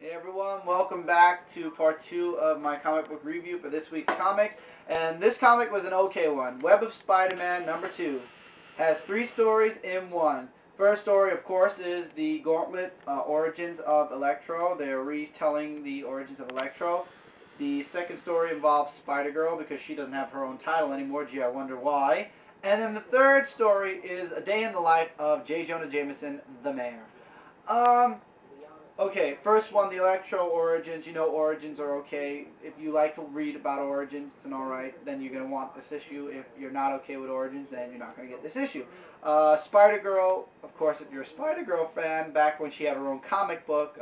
Hey everyone, welcome back to part 2 of my comic book review for this week's comics. And this comic was an okay one. Web of Spider-Man number 2. Has 3 stories in one. First story, of course, is the Gauntlet origins of Electro. They're retelling the origins of Electro. The second story involves Spider-Girl because she doesn't have her own title anymore. Gee, I wonder why. And then the third story is A Day in the Life of J. Jonah Jameson, the Mayor. Okay, first one, the Electro Origins. You know Origins are okay. If you like to read about Origins, it's an alright. Then you're going to want this issue. If you're not okay with Origins, then you're not going to get this issue. Spider-Girl, of course, if you're a Spider-Girl fan, back when she had her own comic book,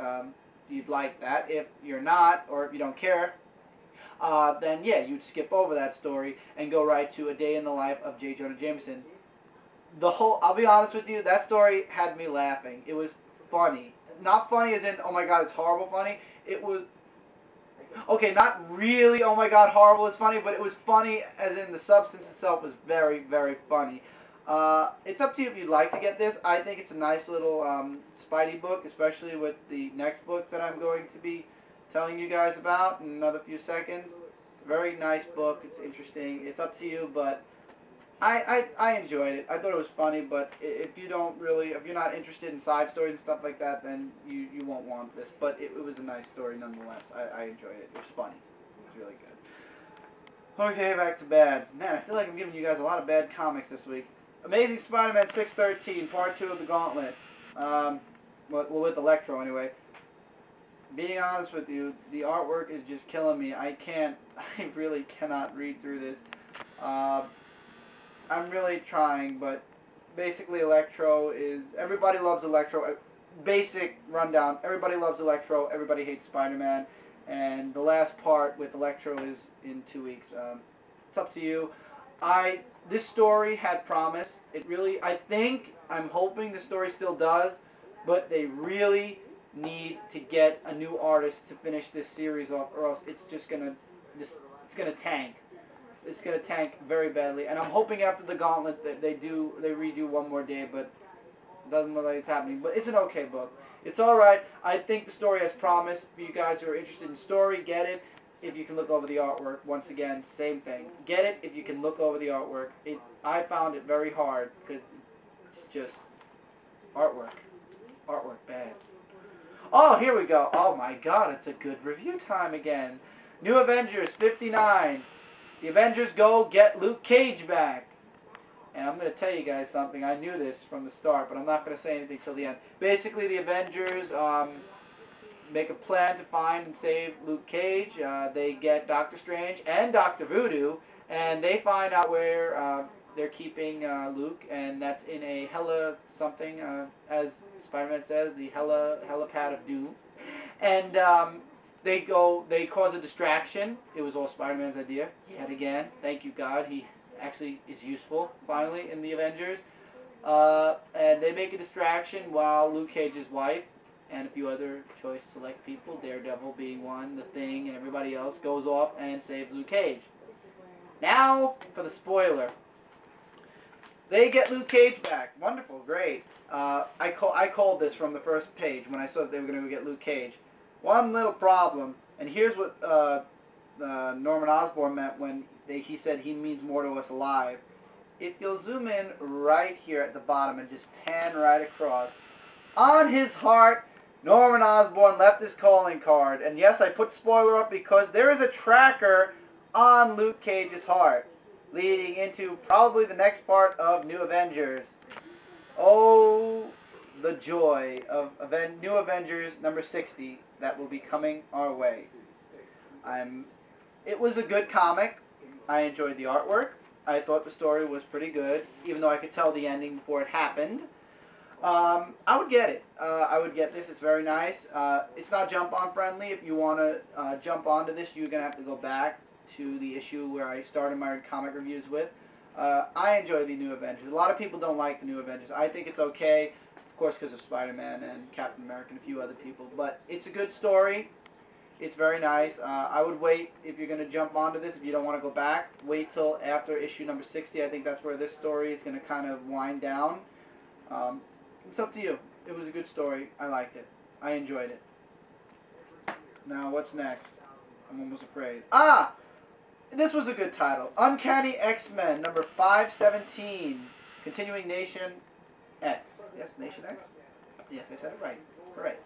you'd like that. If you're not, or if you don't care, then yeah, you'd skip over that story and go right to A Day in the Life of J. Jonah Jameson. I'll be honest with you, that story had me laughing. It was funny. Not funny as in, oh my god, it's horrible funny. It was, okay, not really, oh my god, horrible is funny, but it was funny as in the substance itself was very, very funny. It's up to you if you'd like to get this. I think it's a nice little Spidey book, especially with the next book that I'm going to be telling you guys about in another few seconds. It's a very nice book. It's interesting. It's up to you, but I enjoyed it. I thought it was funny, but if you're not interested in side stories and stuff like that, then you won't want this. But it was a nice story nonetheless. I enjoyed it. It was funny. It was really good. Okay, back to bad. Man, I feel like I'm giving you guys a lot of bad comics this week. Amazing Spider-Man 613, Part 2 of the Gauntlet. Well, with Electro anyway. Being honest with you, the artwork is just killing me. I really cannot read through this. I'm really trying, but basically Electro is... Everybody loves Electro. Basic rundown. Everybody loves Electro. Everybody hates Spider-Man. And the last part with Electro is in 2 weeks. It's up to you. This story had promise. I'm hoping the story still does, but they really need to get a new artist to finish this series off, or else it's just gonna tank. It's going to tank very badly. And I'm hoping after the Gauntlet that they redo one more day, but it doesn't look like it's happening. But it's an okay book. It's alright. I think the story has promise. For you guys who are interested in story, get it if you can look over the artwork. Once again, same thing. Get it if you can look over the artwork. I found it very hard because it's just artwork. Artwork bad. Oh, here we go. Oh my god, it's a good review time again. New Avengers 59. The Avengers go get Luke Cage back. And I'm going to tell you guys something. I knew this from the start, but I'm not going to say anything till the end. Basically, the Avengers make a plan to find and save Luke Cage. They get Doctor Strange and Dr. Voodoo, and they find out where they're keeping Luke, and that's in a hella something, as Spider-Man says, the helipad of doom. And they cause a distraction. It was all Spider-Man's idea, yet again. Thank you, God. He actually is useful, finally, in the Avengers. And they make a distraction while Luke Cage's wife and a few other choice select people, Daredevil being one, The Thing, and everybody else, goes off and saves Luke Cage. Now, for the spoiler. They get Luke Cage back. Wonderful, great. I called this from the first page when I saw that they were going to go get Luke Cage. One little problem, and here's what Norman Osborn meant when he said he means more to us alive. If you'll zoom in right here at the bottom and just pan right across, on his heart, Norman Osborn left his calling card. And yes, I put spoiler up because there is a tracker on Luke Cage's heart, leading into probably the next part of New Avengers. Oh, the joy of New Avengers number 60 that will be coming our way. It was a good comic. I enjoyed the artwork. I thought the story was pretty good, even though I could tell the ending before it happened. I would get it. I would get this. It's very nice. It's not jump-on friendly. If you want to jump onto this, you're going to have to go back to the issue where I started my comic reviews with. I enjoy the New Avengers. A lot of people don't like the New Avengers. I think it's okay. Of course, because of Spider-Man and Captain America and a few other people. But it's a good story. It's very nice. I would wait, if you're going to jump onto this, if you don't want to go back, wait till after issue number 60. I think that's where this story is going to kind of wind down. It's up to you. It was a good story. I liked it. I enjoyed it. Now, what's next? I'm almost afraid. Ah! This was a good title. Uncanny X-Men, number 517. Continuing Nation X. Yes, Nation X? Yes, I said it right. Correct.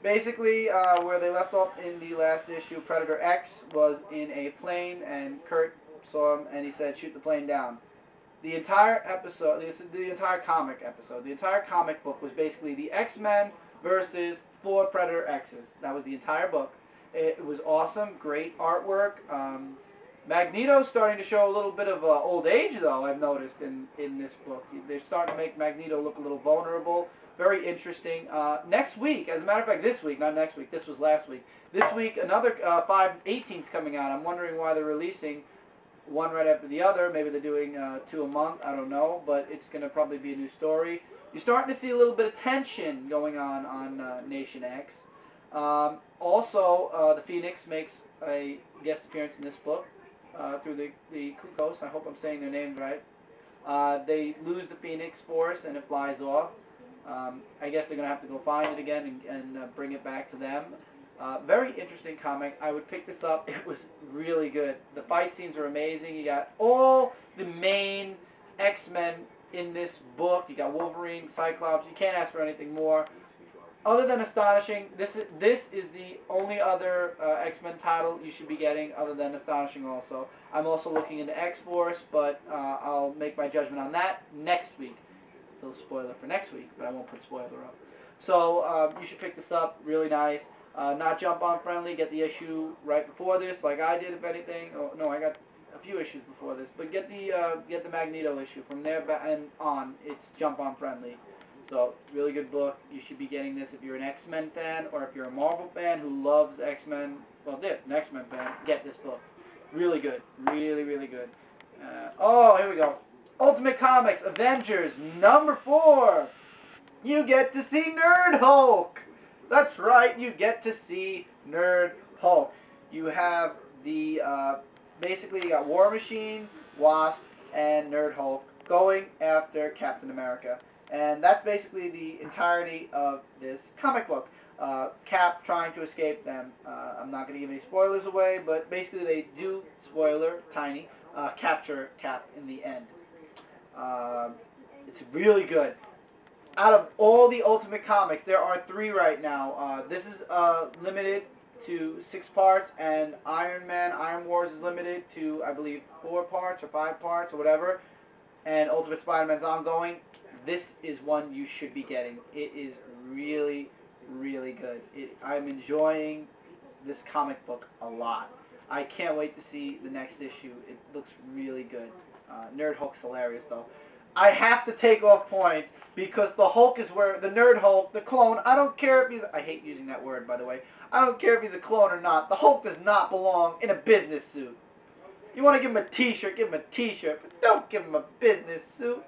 Basically, where they left off in the last issue, Predator X was in a plane, and Kurt saw him, and he said, shoot the plane down. The entire episode, the entire comic episode, the entire comic book was basically the X-Men versus 4 Predator X's. That was the entire book. It was awesome, great artwork. Magneto's starting to show a little bit of old age, though, I've noticed in this book. They're starting to make Magneto look a little vulnerable. Very interesting. Next week, as a matter of fact, this week, not next week, this was last week. This week, another 5/18's coming out. I'm wondering why they're releasing one right after the other. Maybe they're doing 2 a month. I don't know, but it's going to probably be a new story. You're starting to see a little bit of tension going on Nation X. Also, the Phoenix makes a guest appearance in this book through the Kukos. I hope I'm saying their names right. They lose the Phoenix Force and it flies off. I guess they're going to have to go find it again and bring it back to them. Very interesting comic. I would pick this up. It was really good. The fight scenes were amazing. You got all the main X-Men in this book. You got Wolverine, Cyclops. You can't ask for anything more. Other than astonishing, this is the only other X-Men title you should be getting other than astonishing also. I'm also looking into X-Force, but I'll make my judgment on that next week. A little spoiler for next week, but I won't put spoiler up. So you should pick this up. Really nice. Not jump on friendly. Get the issue right before this, like I did, if anything. Oh no, I got a few issues before this, but get the Magneto issue. From there and on, it's jump on friendly. So really good book. You should be getting this if you're an X-Men fan or if you're a Marvel fan who loves X-Men. Well, an X-Men fan, get this book. Really good. Really, really good. Oh, here we go. Ultimate Comics Avengers number 4. You get to see Nerd Hulk. That's right, you get to see Nerd Hulk. You have the, basically you got War Machine, Wasp, and Nerd Hulk going after Captain America. And that's basically the entirety of this comic book. Cap trying to escape them. I'm not going to give any spoilers away, but basically they do, spoiler, tiny, capture Cap in the end. It's really good. Out of all the Ultimate Comics, there are 3 right now. This is limited to 6 parts, and Iron Man, Iron Wars is limited to, I believe, 4 parts or 5 parts or whatever. And Ultimate Spider-Man's ongoing. This is one you should be getting. It is really, really good. I'm enjoying this comic book a lot. I can't wait to see the next issue. It looks really good. Nerd Hulk's hilarious, though. I have to take off points because the Hulk is where the Nerd Hulk, the clone. I don't care if he's. I hate using that word, by the way. I don't care if he's a clone or not. The Hulk does not belong in a business suit. You want to give him a T-shirt, give him a T-shirt, but don't give him a business suit.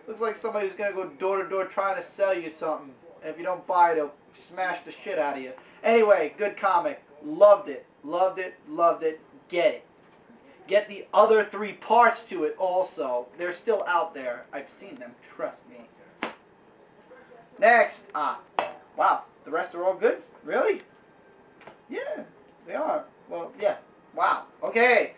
Looks like somebody who's gonna go door to door trying to sell you something, and if you don't buy it, they'll smash the shit out of you. Anyway, good comic. Loved it. Loved it. Loved it. Get it. Get the other 3 parts to it also. They're still out there. I've seen them. Trust me. Next. Wow. The rest are all good? Really? Yeah, they are. Well, yeah. Wow. Okay.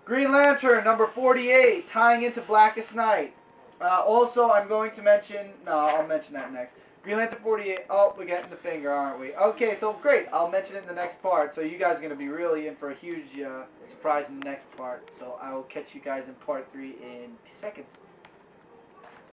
Green Lantern, number 48, tying into Blackest Night. Also, I'm going to mention... No, I'll mention that next. Green Lantern 48. Oh, we're getting the finger, aren't we? Okay, so great. I'll mention it in the next part. So you guys are going to be really in for a huge surprise in the next part. So I will catch you guys in part 3 in 2 seconds.